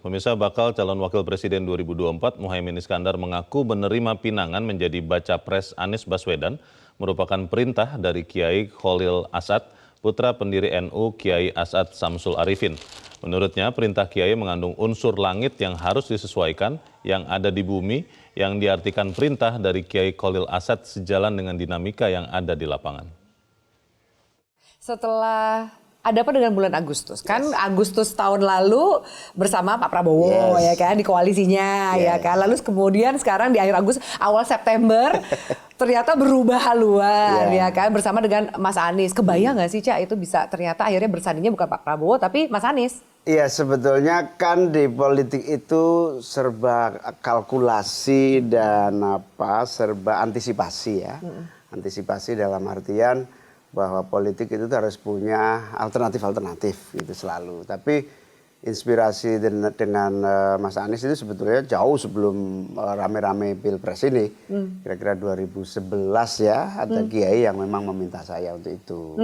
Pemirsa, bakal calon wakil presiden 2024 Muhaimin Iskandar mengaku menerima pinangan menjadi baca pres Anies Baswedan merupakan perintah dari Kiai Cholil Asad, putra pendiri NU Kiai Asad Samsul Arifin. Menurutnya, perintah Kiai mengandung unsur langit yang harus disesuaikan yang ada di bumi, yang diartikan perintah dari Kiai Cholil Asad sejalan dengan dinamika yang ada di lapangan. Setelah ada apa dengan bulan Agustus? Kan Agustus tahun lalu bersama Pak Prabowo ya kan di koalisinya ya kan. Lalu kemudian sekarang di akhir Agustus, awal September ternyata berubah haluan ya kan bersama dengan Mas Anies. Kebayang nggak sih Cak itu bisa ternyata akhirnya bersandingnya bukan Pak Prabowo tapi Mas Anies? Iya, sebetulnya kan di politik itu serba kalkulasi dan serba antisipasi ya. Antisipasi dalam artian bahwa politik itu harus punya alternatif-alternatif gitu selalu. Tapi inspirasi dengan Mas Anies itu sebetulnya jauh sebelum rame-rame Pilpres ini. Kira-kira 2011 ya, ada kiai yang memang meminta saya untuk itu.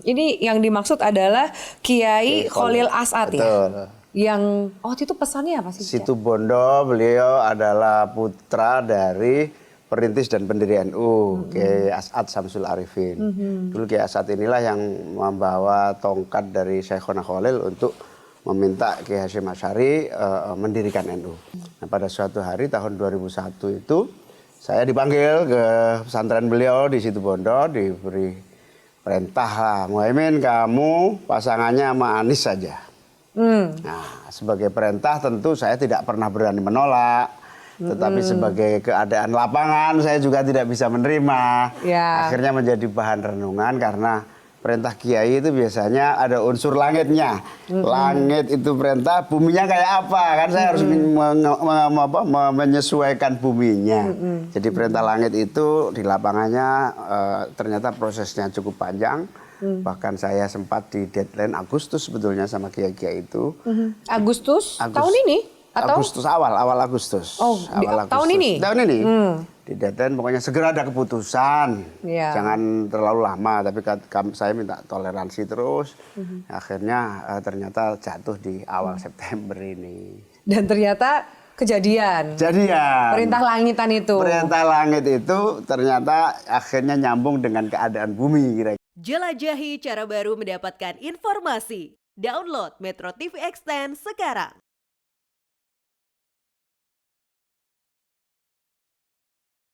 Ini yang dimaksud adalah Kiai Cholil Asad ya? Yang waktu itu pesannya apa sih? Situbondo, beliau adalah putra dari perintis dan pendiri NU, Kiai Asad Samsul Arifin. Dulu Kiai Asad inilah yang membawa tongkat dari Syekhona Cholil untuk meminta Kiai Hasyim Asy'ari mendirikan NU. Nah, pada suatu hari tahun 2001 itu saya dipanggil ke pesantren beliau di Situbondo, diberi perintah lah, Muhaimin kamu pasangannya sama Anies saja. Nah, sebagai perintah tentu saya tidak pernah berani menolak. Tetapi sebagai keadaan lapangan saya juga tidak bisa menerima. Akhirnya menjadi bahan renungan karena perintah kiai itu biasanya ada unsur langitnya. Langit itu perintah, buminya kayak apa? Kan saya harus menyesuaikan buminya. Jadi perintah langit itu di lapangannya ternyata prosesnya cukup panjang. Bahkan saya sempat di deadline Agustus sebetulnya sama kiai-kiai itu. Agustus tahun ini? Atau? Agustus awal Agustus. Oh, awal Agustus. Tahun ini? Tahun ini. Di deadline pokoknya segera ada keputusan. Jangan terlalu lama, tapi saya minta toleransi terus. Akhirnya ternyata jatuh di awal September ini. Dan ternyata kejadian. Perintah langitan itu. Perintah langit itu ternyata akhirnya nyambung dengan keadaan bumi kira-kira. Jelajahi cara baru mendapatkan informasi. Download Metro TV Extend sekarang.